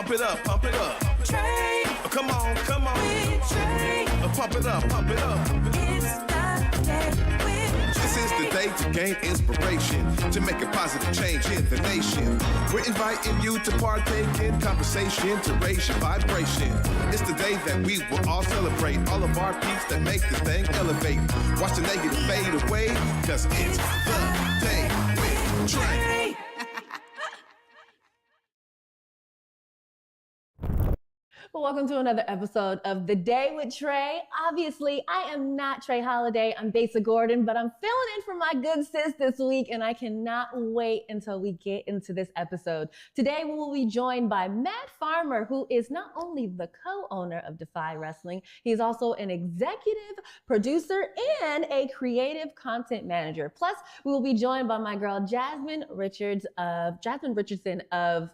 Pump it up, pump it up. Trae. Come on, come on. With Trae. Pump it up, pump it up. It's the day with This is the day to gain inspiration, to make a positive change in the nation. We're inviting you to partake in conversation, to raise your vibration. It's the day that we will all celebrate all of our peaks that make this thing elevate. Watch the negative fade away, cause it's the day with Trae. Well, welcome to another episode of The Day with Trae. Obviously, I am not Trae Holiday. I'm Besa Gordon, but I'm filling in for my good sis this week, and I cannot wait until we get into this episode. Today, we will be joined by Matt Farmer, who is not only the co-owner of DEFY Wrestling, he's also an executive producer and a creative content manager. Plus, we will be joined by my girl, Jazmin Richardson of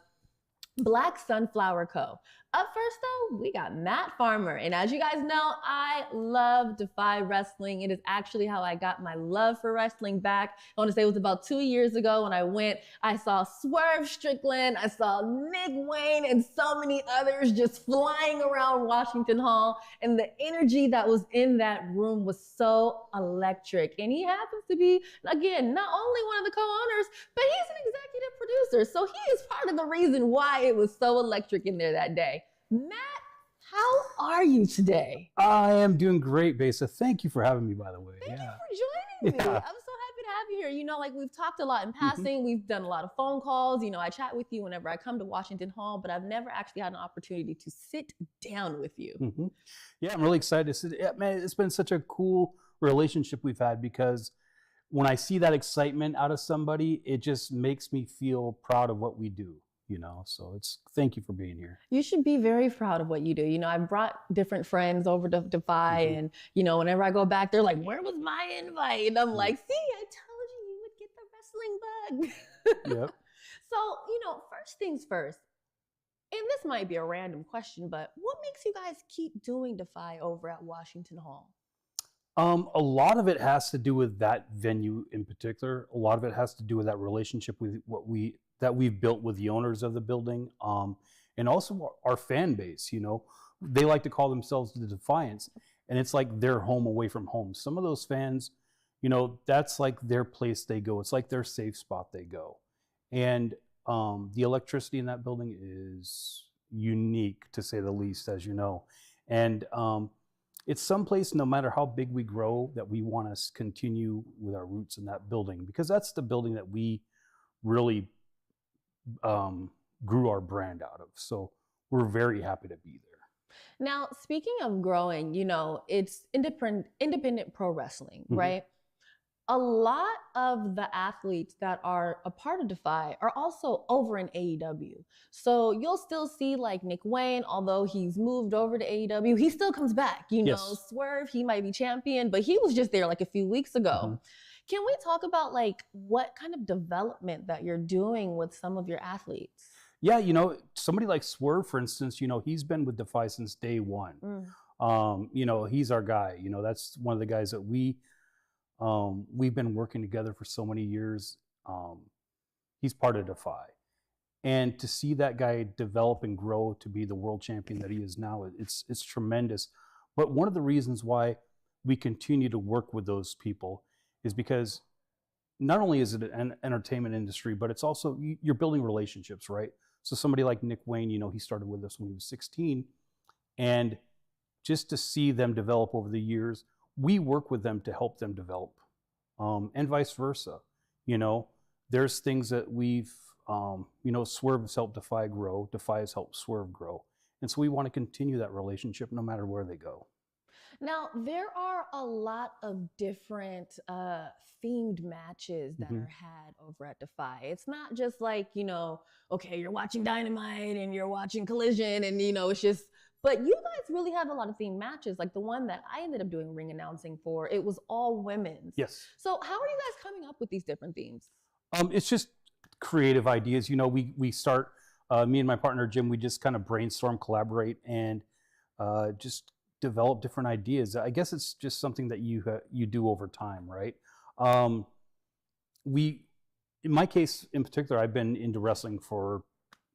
Blk Sunflower Co. Up first, though, we got Matt Farmer. And as you guys know, I love DEFY Wrestling. It is actually how I got my love for wrestling back. I want to say it was about 2 years ago when I went. I saw Swerve Strickland, I saw Nick Wayne, and so many others just flying around Washington Hall. And the energy that was in that room was so electric. And he happens to be, again, not only one of the co-owners, but he's an executive producer. So he is part of the reason why it was so electric in there that day. Matt, how are you today? I am doing great, Besa. Thank you for having me, by the way. Thank you for joining me. I'm so happy to have you here. You know, like we've talked a lot in passing. We've done a lot of phone calls. You know, I chat with you whenever I come to Washington Hall, but I've never actually had an opportunity to sit down with you. Yeah, I'm really excited to sit. Yeah, man, it's been such a cool relationship we've had, because when I see that excitement out of somebody, it just makes me feel proud of what we do. You know, so thank you for being here. You should be very proud of what you do. You know, I've brought different friends over to DEFY, and, you know, whenever I go back, they're like, where was my invite? And I'm like, see, I told you would get the wrestling bug. Yep. So, you know, first things first, and this might be a random question, but what makes you guys keep doing DEFY over at Washington Hall? A lot of it has to do with that venue in particular. A lot of it has to do with that relationship with that we've built with the owners of the building, and also our fan base. You know, they like to call themselves the Defiance, and it's like their home away from home. Some of those fans, you know, that's like their place they go. It's like their safe spot they go. And the electricity in that building is unique, to say the least, as you know. And it's someplace, no matter how big we grow, that we want to continue with our roots in that building, because that's the building that we really grew our brand out of. So we're very happy to be there. Now, speaking of growing, you know, it's independent pro wrestling, right? A lot of the athletes that are a part of DEFY are also over in AEW. So you'll still see like Nick Wayne, although he's moved over to AEW, he still comes back. You know, Swerve, he might be champion, but he was just there like a few weeks ago. Can we talk about like what kind of development that you're doing with some of your athletes? Yeah, you know, somebody like Swerve, for instance, you know, he's been with DEFY since day one. You know, he's our guy. You know, that's one of the guys that we've been working together for so many years. He's part of DEFY. And to see that guy develop and grow to be the world champion that he is now, it's tremendous. But one of the reasons why we continue to work with those people is because not only is it an entertainment industry, but it's also, you're building relationships, right? So somebody like Nick Wayne, you know, he started with us when he was 16. And just to see them develop over the years, we work with them to help them develop, and vice versa. You know, there's things that we've, you know, Swerve has helped DEFY grow, DEFY has helped Swerve grow. And so we want to continue that relationship no matter where they go. Now, there are a lot of different themed matches that are had over at DEFY. It's not just like, you know, okay, you're watching Dynamite and you're watching Collision and, you know, it's just, but you guys really have a lot of themed matches. Like the one that I ended up doing ring announcing for, it was all women's. Yes. So how are you guys coming up with these different themes? It's just creative ideas. You know, we start, me and my partner, Jim, we just kind of brainstorm, collaborate, and just develop different ideas. I guess it's just something that you do over time, right? In my case in particular, I've been into wrestling for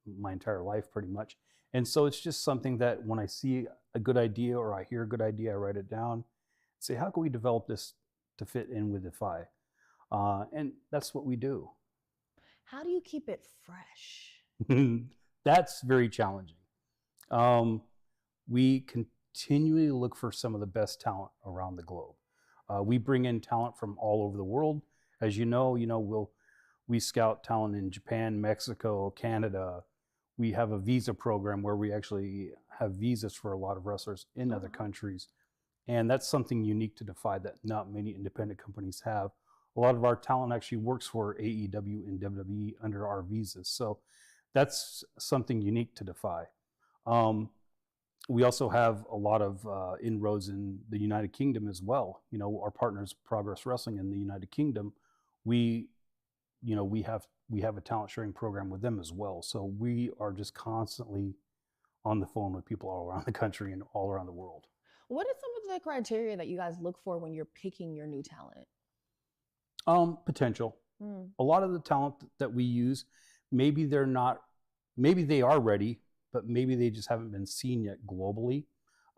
my entire life pretty much. And so it's just something that when I see a good idea or I hear a good idea, I write it down, say, how can we develop this to fit in with DEFY? And that's what we do. How do you keep it fresh? That's very challenging. We continually look for some of the best talent around the globe. We bring in talent from all over the world. As you know, we scout talent in Japan, Mexico, Canada. We have a visa program where we actually have visas for a lot of wrestlers in other countries. And that's something unique to DEFY that not many independent companies have. A lot of our talent actually works for AEW and WWE under our visas. So that's something unique to DEFY. We also have a lot of inroads in the United Kingdom as well. Our partners, Progress Wrestling in the United Kingdom, we have a talent sharing program with them as well. So we are just constantly on the phone with people all around the country and all around the world. What are some of the criteria that you guys look for when you're picking your new talent? Potential. A lot of the talent that we use, maybe they are ready, but maybe they just haven't been seen yet globally.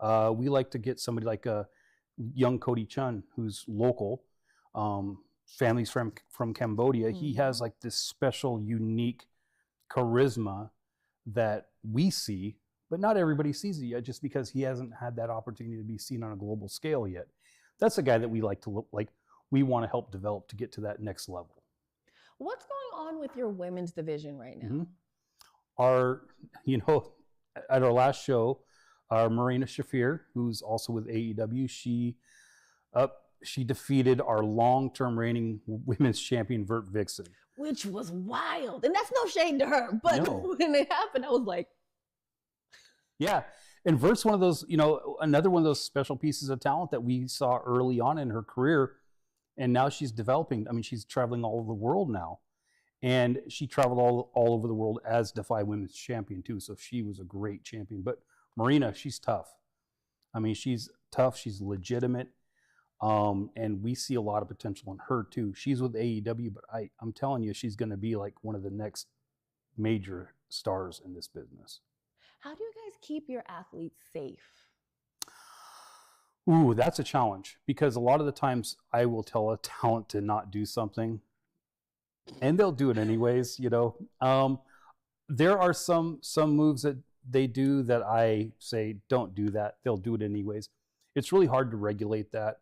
We like to get somebody like a young Cody Chun, who's local, family's from Cambodia. He has like this special, unique charisma that we see, but not everybody sees it yet just because he hasn't had that opportunity to be seen on a global scale yet. That's a guy that we like to look like. We want to help develop to get to that next level. What's going on with your women's division right now? At our last show, Marina Shafir, who's also with AEW, she defeated our long-term reigning women's champion, Vert Vixen. Which was wild. And that's no shade to her. But when it happened, I was like... Yeah. And Vert's one of those, another one of those special pieces of talent that we saw early on in her career. And now she's developing. I mean, she's traveling all over the world now. And she traveled all over the world as DEFY Women's Champion too. So she was a great champion. But Marina, she's tough. I mean, she's tough. She's legitimate. And we see a lot of potential in her too. She's with AEW, but I'm telling you, she's going to be like one of the next major stars in this business. How do you guys keep your athletes safe? Ooh, that's a challenge because a lot of the times I will tell a talent to not do something and they'll do it anyways, There are some moves that they do that I say, don't do that. They'll do it anyways. It's really hard to regulate that.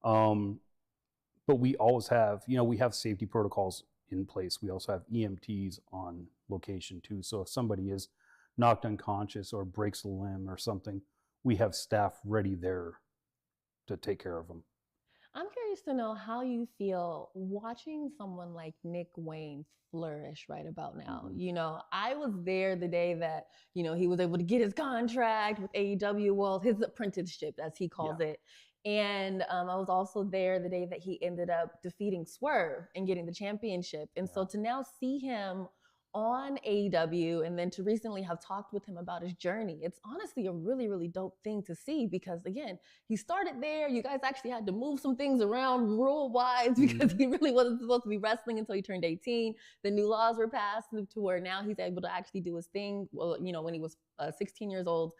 But we always have, we have safety protocols in place. We also have EMTs on location too. So if somebody is knocked unconscious or breaks a limb or something, we have staff ready there to take care of them. I'm curious to know how you feel watching someone like Nick Wayne flourish right about now. I was there the day that, he was able to get his contract with AEW, well, his apprenticeship, as he calls it. And I was also there the day that he ended up defeating Swerve and getting the championship. And so to now see him on AEW and then to recently have talked with him about his journey, it's honestly a really, really dope thing to see because, again, he started there. You guys actually had to move some things around rule-wise because he really wasn't supposed to be wrestling until he turned 18. The new laws were passed to where now he's able to actually do his thing, when he was 16 years old.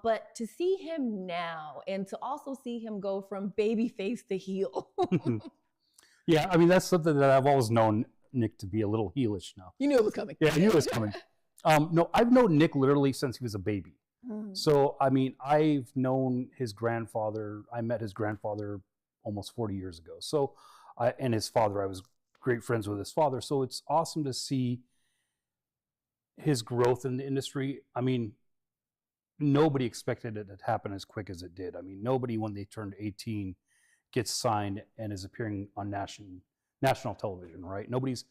But to see him now and to also see him go from babyface to heel. Yeah, I mean, that's something that I've always known Nick to be a little heelish now. You knew it was coming. Yeah, I knew it was coming. No, I've known Nick literally since he was a baby. So, I mean, I've known his grandfather. I met his grandfather almost 40 years ago. So, and his father, I was great friends with his father. So it's awesome to see his growth in the industry. I mean, nobody expected it to happen as quick as it did. I mean, nobody, when they turned 18, gets signed and is appearing on national television, right? Nobody's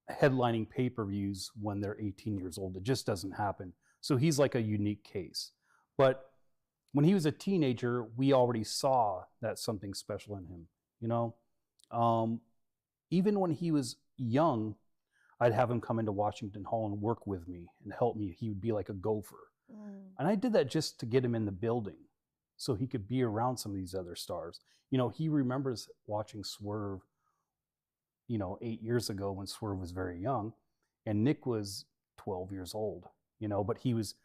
headlining pay-per-views when they're 18 years old. It just doesn't happen. So he's like a unique case. But when he was a teenager, we already saw that something special in him, Even when he was young, I'd have him come into Washington Hall and work with me and help me. He would be like a gopher. And I did that just to get him in the building so he could be around some of these other stars. He remembers watching Swerve 8 years ago when Swerve was very young, and Nick was 12 years old, but he was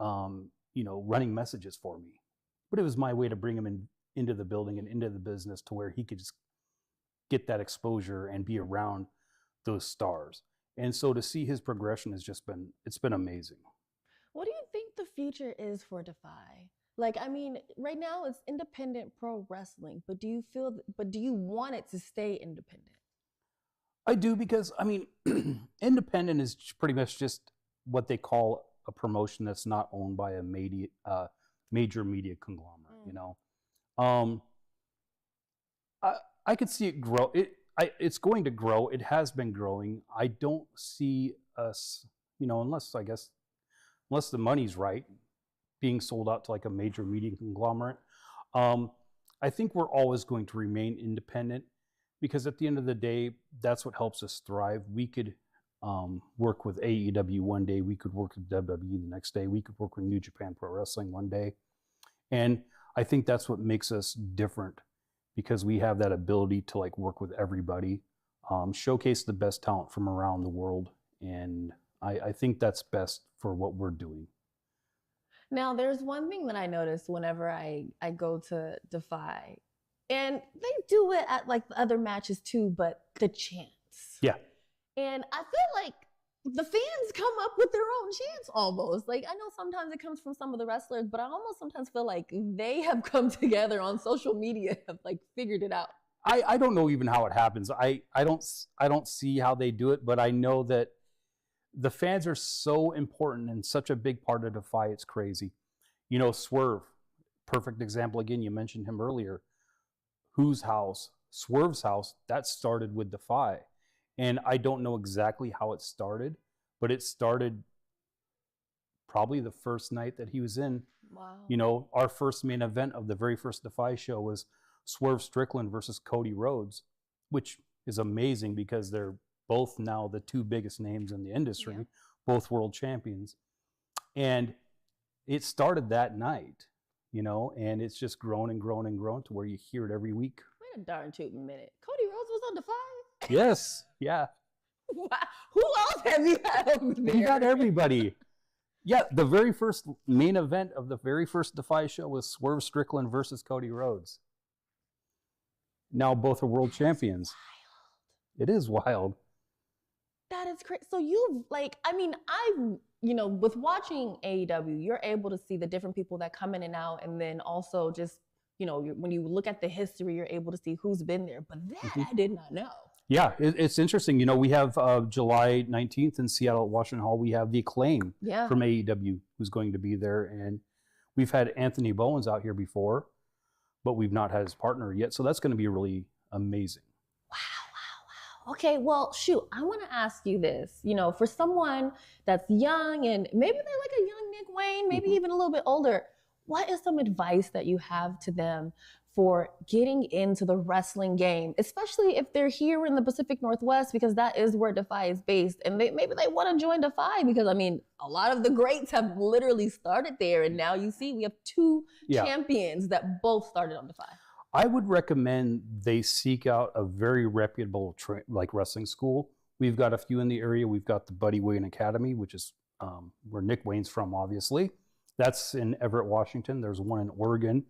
running messages for me. But it was my way to bring him into the building and into the business to where he could just get that exposure and be around those stars. And so to see his progression it's been amazing. What do you think the future is for DEFY? Like, I mean, right now it's independent pro wrestling, but do you want it to stay independent? I do, because I mean, independent is pretty much just what they call a promotion that's not owned by a major media conglomerate. I could see it grow. It's going to grow. It has been growing. I don't see us, unless the money's right, being sold out to like a major media conglomerate. I think we're always going to remain independent, because at the end of the day, that's what helps us thrive. We could work with AEW one day, we could work with WWE the next day, we could work with New Japan Pro Wrestling one day. And I think that's what makes us different, because we have that ability to like work with everybody, showcase the best talent from around the world. And I think that's best for what we're doing. Now, there's one thing that I notice whenever I go to DEFY, and they do it at like the other matches too, but the chants. Yeah. And I feel like the fans come up with their own chants almost. Like, I know sometimes it comes from some of the wrestlers, but I almost sometimes feel like they have come together on social media, have like figured it out. I don't know even how it happens. I don't see how they do it, but I know that the fans are so important and such a big part of DEFY. It's crazy. Swerve, perfect example. Again, you mentioned him earlier. Whose house? Swerve's house. That started with DEFY. And I don't know exactly how it started, but it started probably the first night that he was in. Wow. Our first main event of the very first DEFY show was Swerve Strickland versus Cody Rhodes, which is amazing because they're both now the two biggest names in the industry, both world champions. And it started that night, and it's just grown and grown and grown to where you hear it every week. Wait a darn tootin' minute. Cody Rhodes was on DEFY? Yes, yeah. Wow. Who else have you had over there? You got everybody. Yeah, the very first main event of the very first DEFY show was Swerve Strickland versus Cody Rhodes. Now both are world champions. Wild. It is wild. That is crazy. So with watching AEW, you're able to see the different people that come in and out, and then also just, when you look at the history, you're able to see who's been there. But that I did not know. Yeah, it's interesting. We have July 19th in Seattle at Washington Hall. We have the Acclaim from AEW who's going to be there. And we've had Anthony Bowens out here before, but we've not had his partner yet. So that's going to be really amazing. Wow. Okay, well, shoot, I want to ask you this. For someone that's young and maybe they're like a young Nick Wayne, maybe even a little bit older, what is some advice that you have to them for getting into the wrestling game, especially if they're here in the Pacific Northwest, because that is where DEFY is based, and maybe they want to join DEFY because, a lot of the greats have literally started there, and now you see we have two champions that both started on DEFY. I would recommend they seek out a very reputable wrestling school. We've got a few in the area. We've got the Buddy Wayne Academy, which is where Nick Wayne's from, obviously. That's in Everett, Washington. There's one in Oregon,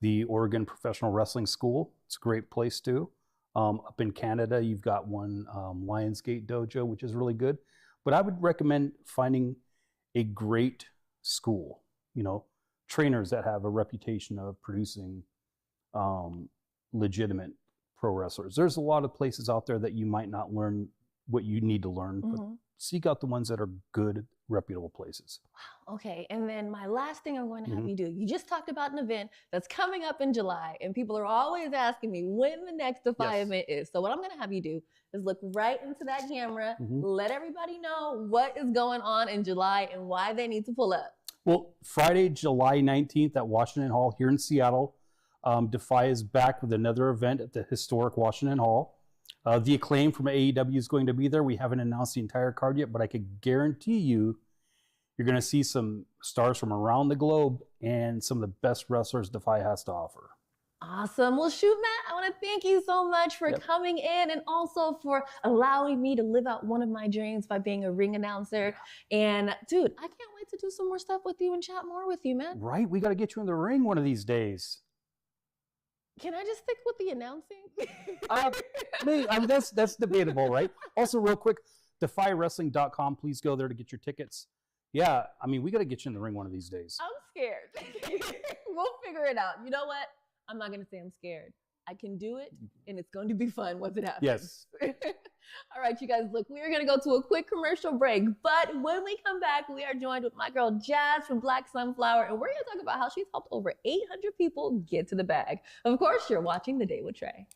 the Oregon Professional Wrestling School. It's a great place too. Up in Canada, you've got one, Lionsgate Dojo, which is really good. But I would recommend finding a great school, trainers that have a reputation of producing legitimate pro wrestlers. There's a lot of places out there that you might not learn what you need to learn, but seek out the ones that are good, reputable places. Wow. Okay. And then my last thing I'm going to have you do, you just talked about an event that's coming up in July, and people are always asking me when the next DEFY event is. So what I'm going to have you do is look right into that camera, let everybody know what is going on in July and why they need to pull up. Well, Friday, July 19th at Washington Hall here in Seattle, DEFY is back with another event at the historic Washington Hall. The Acclaim from AEW is going to be there. We haven't announced the entire card yet, but I could guarantee you're going to see some stars from around the globe and some of the best wrestlers DEFY has to offer. Awesome. Well, shoot, Matt, I want to thank you so much for coming in and also for allowing me to live out one of my dreams by being a ring announcer. And dude, I can't wait to do some more stuff with you and chat more with you, man. Right? We got to get you in the ring one of these days. Can I just stick with the announcing? That's debatable, right? Also, real quick, DEFYWrestling.com. Please go there to get your tickets. Yeah, I mean, we got to get you in the ring one of these days. I'm scared. We'll figure it out. You know what? I'm not going to say I'm scared. I can do it, and it's going to be fun once it happens. Yes. All right, you guys, look, we are going to go to a quick commercial break, but when we come back, we are joined with my girl Jazz from Blk Sunflower, and we're going to talk about how she's helped over 800 people get to the bag. Of course, you're watching The Day with Trae.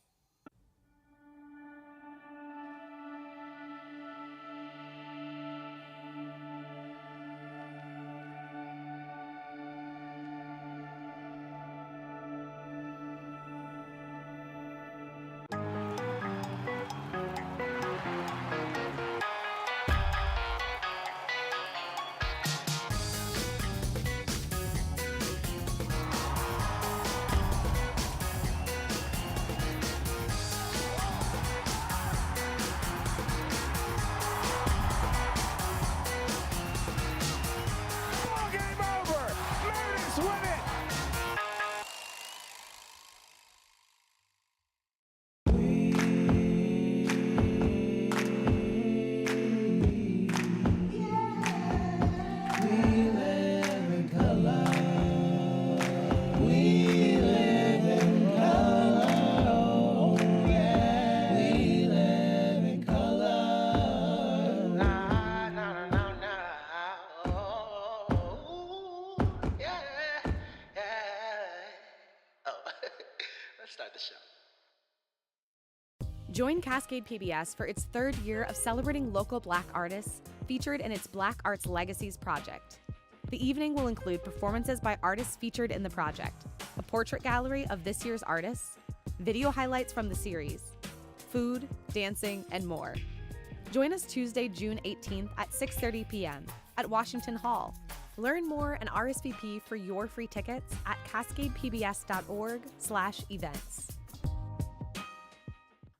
Start the show. Join Cascade PBS for its third year of celebrating local Black artists featured in its Black Arts Legacies project. The evening will include performances by artists featured in the project, a portrait gallery of this year's artists, video highlights from the series, food, dancing, and more. Join us Tuesday, June 18th at 6:30 p.m. at Washington Hall. Learn more and RSVP for your free tickets at cascadepbs.org/events.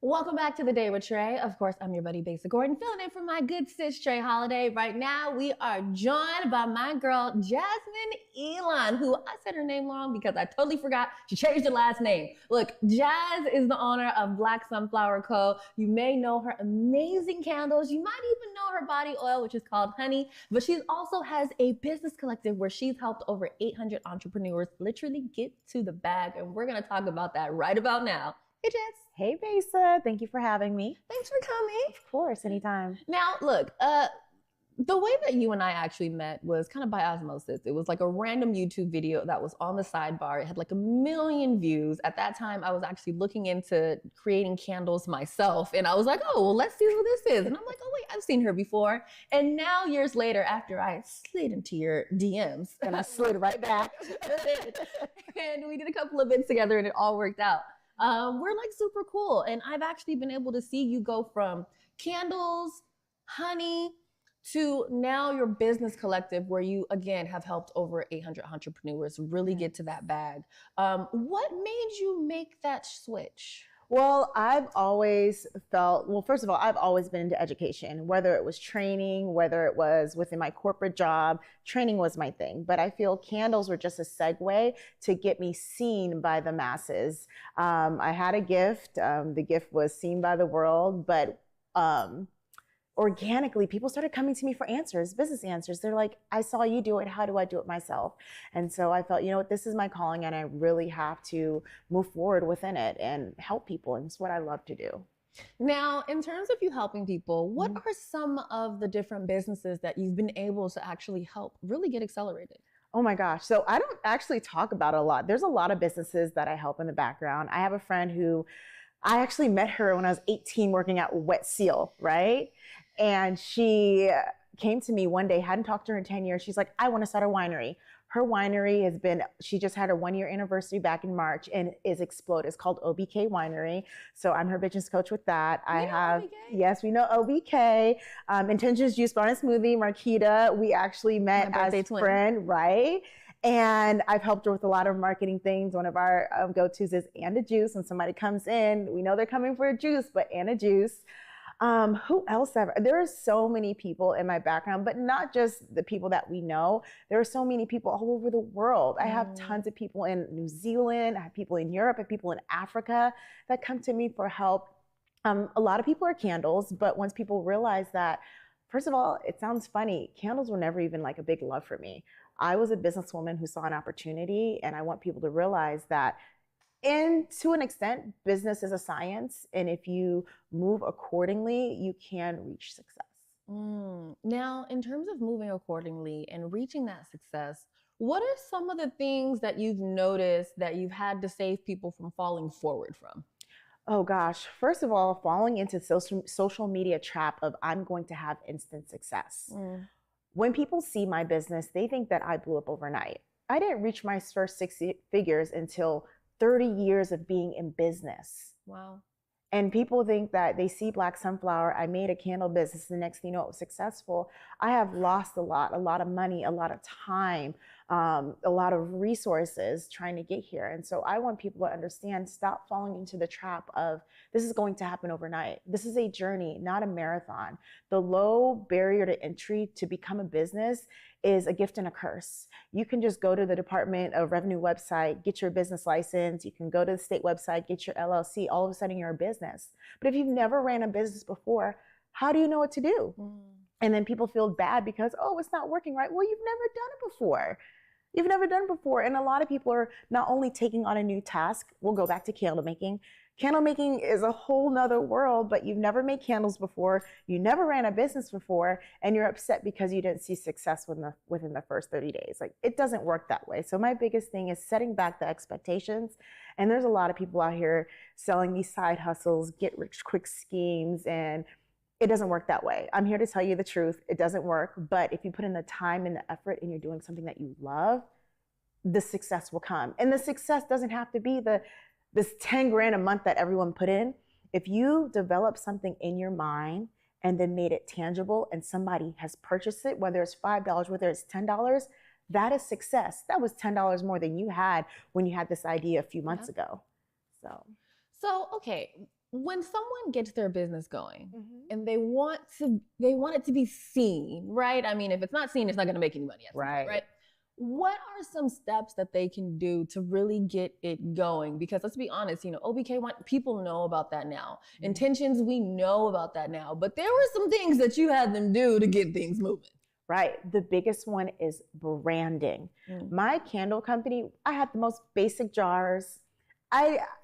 Welcome back to The Day with Trae. Of course, I'm your buddy Besa Gordon, filling in for my good sis Trae Holiday. Right now, we are joined by my girl Jazmin Elon, who I said her name wrong because I totally forgot. She changed her last name. Look, Jazz is the owner of Blk Sunflower Co. You may know her amazing candles. You might even know her body oil, which is called Honey. But she also has a business collective where she's helped over 800 entrepreneurs literally get to the bag. And we're going to talk about that right about now. Hey, Jazz. Hey, Besa. Thank you for having me. Thanks for coming. Of course, anytime. Now, look, the way that you and I actually met was kind of by osmosis. It was like a random YouTube video that was on the sidebar. It had like 1 million views. At that time, I was actually looking into creating candles myself. And I was like, oh, well, let's see who this is. And I'm like, oh, wait, I've seen her before. And now, years later, after I slid into your DMs, And I slid right back. and we did a couple of bits together and it all worked out. We're like super cool. And I've actually been able to see you go from candles, honey, to now your business collective where you, again, have helped over 800 entrepreneurs really get to that bag. What made you make that switch? Well, I've always felt, well, first of all, I've always been into education, whether it was training, whether it was within my corporate job, training was my thing. But I feel candles were just a segue to get me seen by the masses. I had a gift. The gift was seen by the world, but organically, people started coming to me for answers, business answers. They're like, I saw you do it. How do I do it myself? And so I felt, you know what, this is my calling and I really have to move forward within it and help people. And it's what I love to do. Now, in terms of you helping people, what are some of the different businesses that you've been able to actually help really get accelerated? Oh my gosh. So I don't actually talk about it a lot. There's a lot of businesses that I help in the background. I have a friend who I actually met her when I was 18 working at Wet Seal, right? And she came to me one day, hadn't talked to her in 10 years. She's like, I want to start a winery. Her winery has been, she just had her 1-year anniversary back in March and is exploded. It's called OBK Winery. So I'm her business coach with that. Yes, we know OBK. Intentions Juice Bar and Smoothie, Marquita. We actually met as friends, right? And I've helped her with a lot of marketing things. One of our go-tos is and a juice. When somebody comes in, we know they're coming for a juice, but and a juice. Who else ever? There are so many people in my background, but not just the people that we know. There are so many people all over the world. I have tons of people in New Zealand. I have people in Europe. I have people in Africa that come to me for help. A lot of people are candles, but once people realize that, first of all, it sounds funny. Candles were never even like a big love for me. I was a businesswoman who saw an opportunity, and I want people to realize that, and to an extent, business is a science, and if you move accordingly, you can reach success. Now, in terms of moving accordingly and reaching that success, what are some of the things that you've noticed that you've had to save people from falling forward from? Oh gosh, first of all, falling into social media trap of I'm going to have instant success. When people see my business, they think that I blew up overnight. I didn't reach my first 6 figures until 30 years of being in business. Wow. And people think that they see Blk Sunflower, I made a candle business, the next thing you know, it was successful. I have lost a lot of money, a lot of time, a lot of resources trying to get here. And so I want people to understand, stop falling into the trap of this is going to happen overnight. This is a journey, not a marathon. The low barrier to entry to become a business is a gift and a curse. You can just go to the Department of Revenue website, get your business license. You can go to the state website, get your LLC. All of a sudden you're a business. But if you've never ran a business before, how do you know what to do? And then people feel bad because, oh, it's not working right. Well, you've never done it before. You've never done it before. And a lot of people are not only taking on a new task, we'll go back to candle making. Candle making is a whole nother world, but you've never made candles before, you never ran a business before, and you're upset because you didn't see success within the first 30 days. Like, it doesn't work that way. So my biggest thing is setting back the expectations. And there's a lot of people out here selling these side hustles, get rich quick schemes, and it doesn't work that way. I'm here to tell you the truth. It doesn't work. But if you put in the time and the effort and you're doing something that you love, the success will come. And the success doesn't have to be this 10 grand a month that everyone put in. If you develop something in your mind and then made it tangible and somebody has purchased it, whether it's $5, whether it's $10, that is success. That was $10 more than you had when you had this idea a few months ago. So, okay, when someone gets their business going and they want it to be seen, right? I mean, if it's not seen, it's not going to make any money. Right. What are some steps that they can do to really get it going? Because let's be honest, OBK people know about that now. Intentions, we know about that now. But there were some things that you had them do to get things moving. Right. The biggest one is branding. My candle company, I had the most basic jars.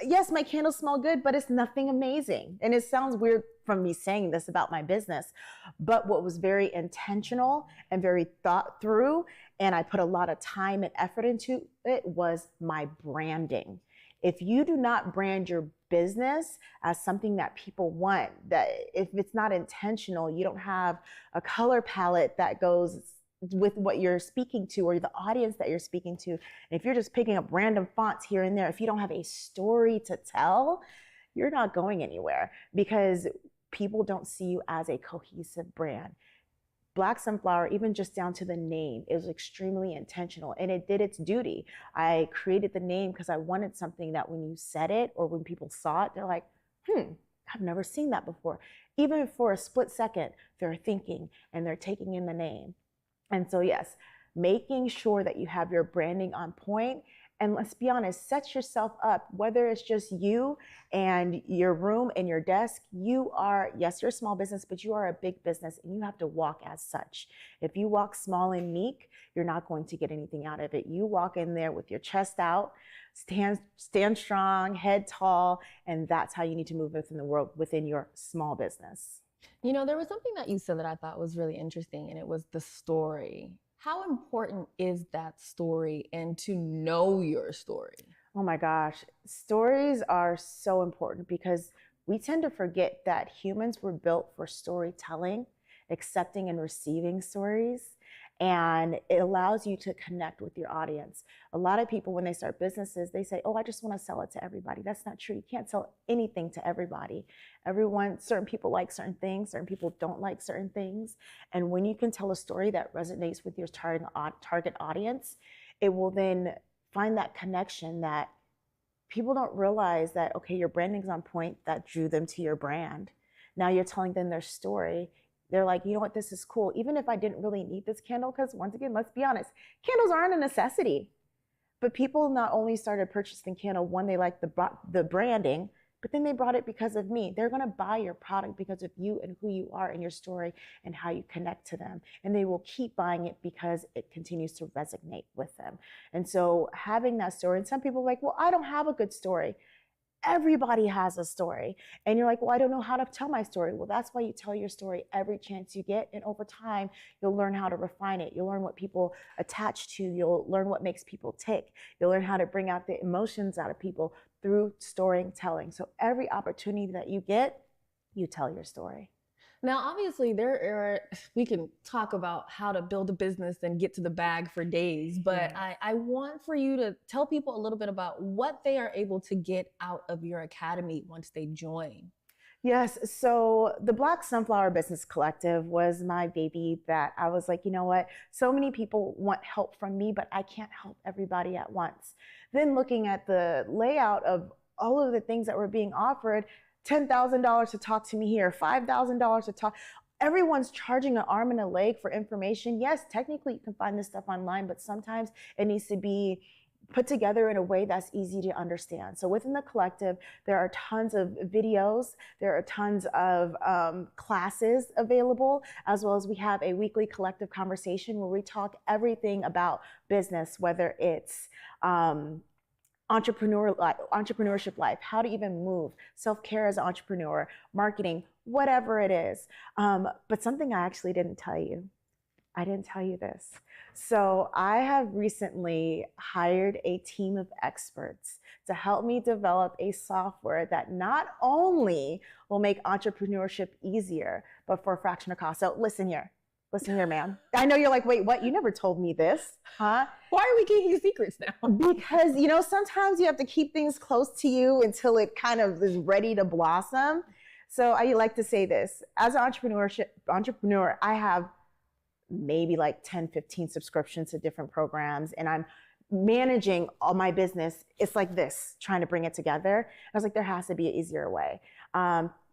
Yes, my candles smell good, but it's nothing amazing. And it sounds weird from me saying this about my business, but what was very intentional and very thought through, and I put a lot of time and effort into it, was my branding. If you do not brand your business as something that people want, that if it's not intentional, you don't have a color palette that goes with what you're speaking to or the audience that you're speaking to. And if you're just picking up random fonts here and there, if you don't have a story to tell, you're not going anywhere because people don't see you as a cohesive brand. Blk Sunflower, even just down to the name, it was extremely intentional and it did its duty. I created the name because I wanted something that when you said it or when people saw it, they're like, I've never seen that before. Even for a split second, they're thinking and they're taking in the name. And so yes, making sure that you have your branding on point. And let's be honest, set yourself up, whether it's just you and your room and your desk, you're a small business, but you are a big business and you have to walk as such. If you walk small and meek, you're not going to get anything out of it. You walk in there with your chest out, stand strong, head tall, and that's how you need to move within the world, within your small business. There was something that you said that I thought was really interesting, and it was the story. How important is that story and to know your story? Oh my gosh, stories are so important because we tend to forget that humans were built for storytelling, accepting and receiving stories, and it allows you to connect with your audience. A lot of people, when they start businesses, they say, oh, I just want to sell it to everybody. That's not true. You can't sell anything to everybody. Certain people like certain things, certain people don't like certain things. And when you can tell a story that resonates with your target audience, it will then find that connection that people don't realize that, okay, your branding's on point, that drew them to your brand. Now you're telling them their story. They're like, you know what, this is cool. Even if I didn't really need this candle, because once again, let's be honest, candles aren't a necessity. But people not only started purchasing candle, one, they like the branding, but then they brought it because of me. They're gonna buy your product because of you and who you are and your story and how you connect to them. And they will keep buying it because it continues to resonate with them. And so having that story, and some people are like, well, I don't have a good story. Everybody has a story. And you're like, well, I don't know how to tell my story. Well, that's why you tell your story every chance you get. And over time, you'll learn how to refine it. You'll learn what people attach to. You'll learn what makes people tick. You'll learn how to bring out the emotions out of people through storytelling. So every opportunity that you get, you tell your story. Now, obviously, we can talk about how to build a business and get to the bag for days, but I want for you to tell people a little bit about what they are able to get out of your academy once they join. Yes, so the Blk Sunflower Business Collective was my baby that I was like, you know what, so many people want help from me, but I can't help everybody at once. Then looking at the layout of all of the things that were being offered, $10,000 to talk to me here, $5,000 to talk. Everyone's charging an arm and a leg for information. Yes, technically you can find this stuff online, but sometimes it needs to be put together in a way that's easy to understand. So within the collective, there are tons of videos, there are tons of classes available, as well as we have a weekly collective conversation where we talk everything about business, whether it's entrepreneurship life, how to even move, self-care as an entrepreneur, marketing, whatever it is. But something I actually didn't tell you. I didn't tell you this. So I have recently hired a team of experts to help me develop a software that not only will make entrepreneurship easier, but for a fraction of cost. So listen here, ma'am. I know you're like, wait, what? You never told me this, huh? Why are we keeping secrets now? Because, sometimes you have to keep things close to you until it kind of is ready to blossom. So I like to say this, as an entrepreneur, I have maybe like 10, 15 subscriptions to different programs, and I'm managing all my business. It's like this, trying to bring it together. I was like, there has to be an easier way.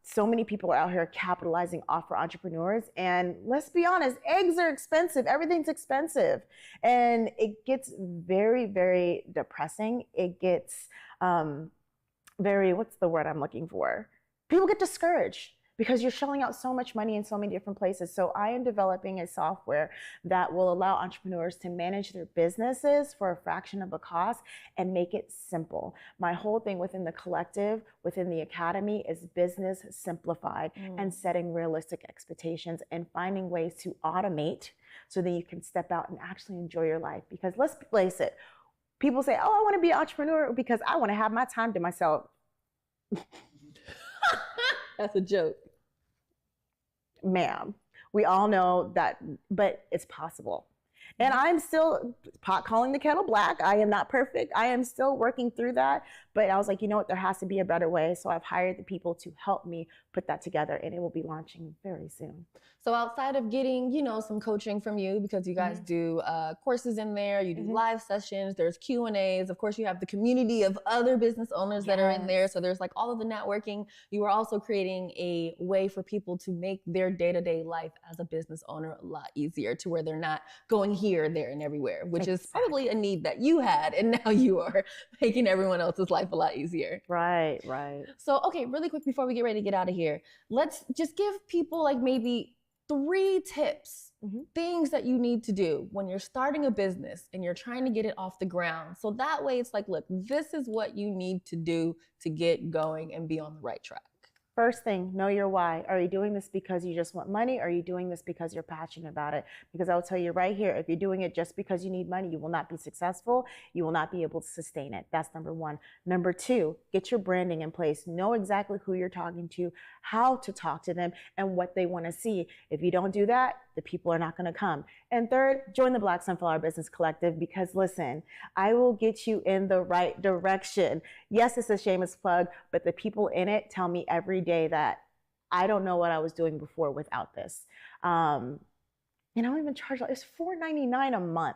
So many people are out here capitalizing off for entrepreneurs. And let's be honest, eggs are expensive. Everything's expensive. And it gets very, very depressing. It gets what's the word I'm looking for? People get discouraged because you're shelling out so much money in so many different places. So I am developing a software that will allow entrepreneurs to manage their businesses for a fraction of a cost and make it simple. My whole thing within the collective, within the academy, is business simplified and setting realistic expectations and finding ways to automate so that you can step out and actually enjoy your life. Because let's face it, people say, oh, I want to be an entrepreneur because I want to have my time to myself. That's a joke. Ma'am, we all know that, but it's possible. And I'm still pot calling the kettle black. I am not perfect. I am still working through that. But I was like, you know what? There has to be a better way. So I've hired the people to help me put that together, and it will be launching very soon. So outside of getting, some coaching from you, because you guys do courses in there, you do live sessions, there's Q&As. Of course, you have the community of other business owners that are in there. So there's like all of the networking. You are also creating a way for people to make their day-to-day life as a business owner a lot easier, to where they're not going here, there, and everywhere, which is probably a need that you had. And now you are making everyone else's life a lot easier. Right, right. So, okay, really quick before we get ready to get out of here, let's just give people like maybe 3 tips, things that you need to do when you're starting a business and you're trying to get it off the ground. So that way it's like, look, this is what you need to do to get going and be on the right track. First thing, know your why. Are you doing this because you just want money? Or are you doing this because you're passionate about it? Because I will tell you right here, if you're doing it just because you need money, you will not be successful. You will not be able to sustain it. That's number 1. Number 2, get your branding in place. Know exactly who you're talking to, how to talk to them, and what they want to see. If you don't do that, the people are not going to come. And 3rd, join the Blk Sunflower Business Collective, because listen, I will get you in the right direction. Yes, it's a shameless plug, but the people in it tell me every day that I don't know what I was doing before without this. And I don't even charge, it's $4.99 a month.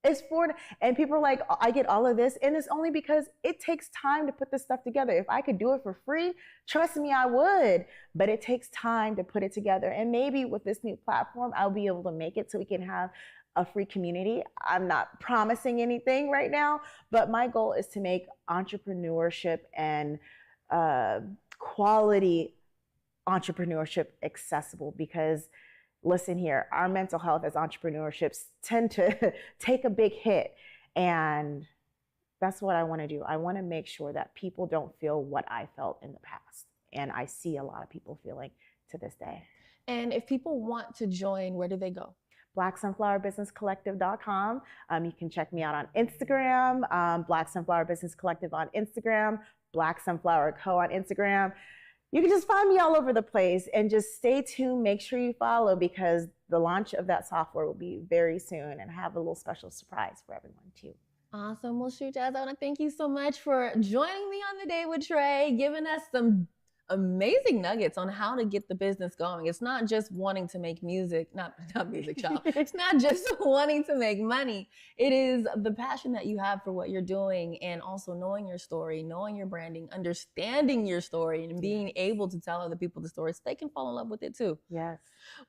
It's for, and people are like, I get all of this. And it's only because it takes time to put this stuff together. If I could do it for free, trust me, I would. But it takes time to put it together. And maybe with this new platform, I'll be able to make it so we can have a free community. I'm not promising anything right now, but my goal is to make entrepreneurship and quality entrepreneurship accessible, because listen here, our mental health as entrepreneurships tend to take a big hit. And that's what I want to do. I want to make sure that people don't feel what I felt in the past. And I see a lot of people feeling to this day. And if people want to join, where do they go? BlackSunflowerBusinessCollective.com. You can check me out on Instagram, Black Sunflower Business Collective on Instagram, Black Sunflower Co. on Instagram. You can just find me all over the place, and just stay tuned. Make sure you follow, because the launch of that software will be very soon, and have a little special surprise for everyone too. Awesome. Well, shoot, Jazz, I want to thank you so much for joining me on The Day with Trae, giving us some amazing nuggets on how to get the business going. It's not just wanting to make music, not music, child. It's not just wanting to make money. It is the passion that you have for what you're doing, and also knowing your story, knowing your branding, understanding your story, and being able to tell other people the story so they can fall in love with it too. Yes.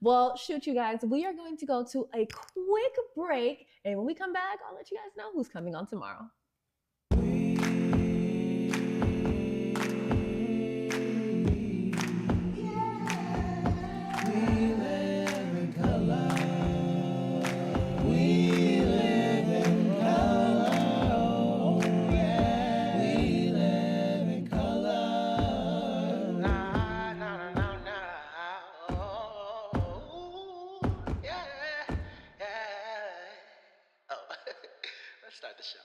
Well, shoot, you guys, we are going to go to a quick break, and when we come back, I'll let you guys know who's coming on tomorrow. Let's start the show.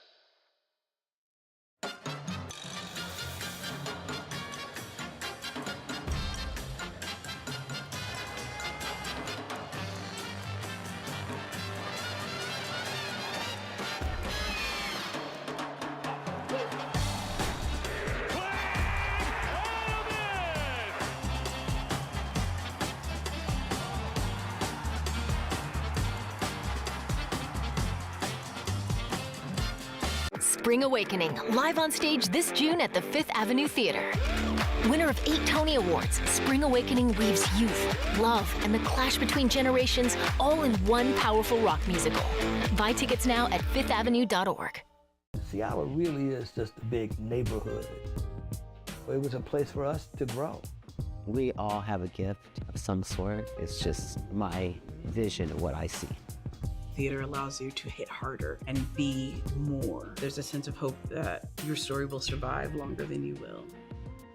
Spring Awakening, live on stage this June at the Fifth Avenue Theater. Winner of 8 Tony Awards, Spring Awakening weaves youth, love, and the clash between generations all in one powerful rock musical. Buy tickets now at fifthavenue.org. Seattle really is just a big neighborhood. It was a place for us to grow. We all have a gift of some sort. It's just my vision of what I see. Theater allows you to hit harder and be more. There's a sense of hope that your story will survive longer than you will.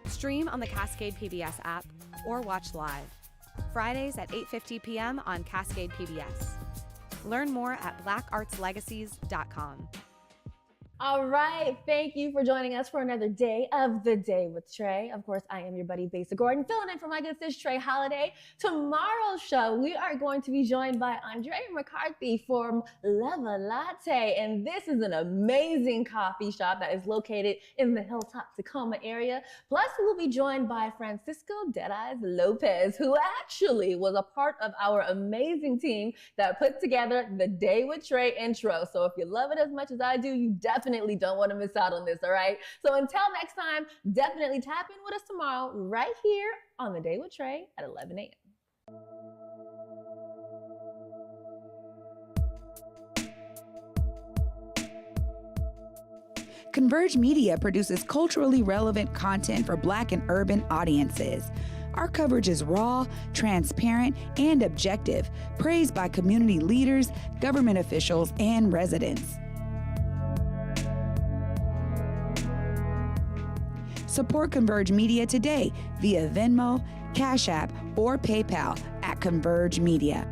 Stream on the Cascade PBS app or watch live. Fridays at 8:50 p.m. on Cascade PBS. Learn more at blackartslegacies.com. All right, thank you for joining us for another day of The Day with Trae. Of course, I am your buddy, Besa Gordon, filling in for my good sis, Trae Holiday. Tomorrow's show, we are going to be joined by Andre McCarthy from Leva Latte, and this is an amazing coffee shop that is located in the Hilltop Tacoma area. Plus, we'll be joined by Francisco Deadeyes Lopez, who actually was a part of our amazing team that put together the Day with Trae intro. So if you love it as much as I do, you definitely don't want to miss out on this, all right? So until next time, definitely tap in with us tomorrow right here on The Day with Trae at 11 a.m. Converge Media produces culturally relevant content for Black and urban audiences. Our coverage is raw, transparent, and objective, praised by community leaders, government officials, and residents. Support Converge Media today via Venmo, Cash App, or PayPal at Converge Media.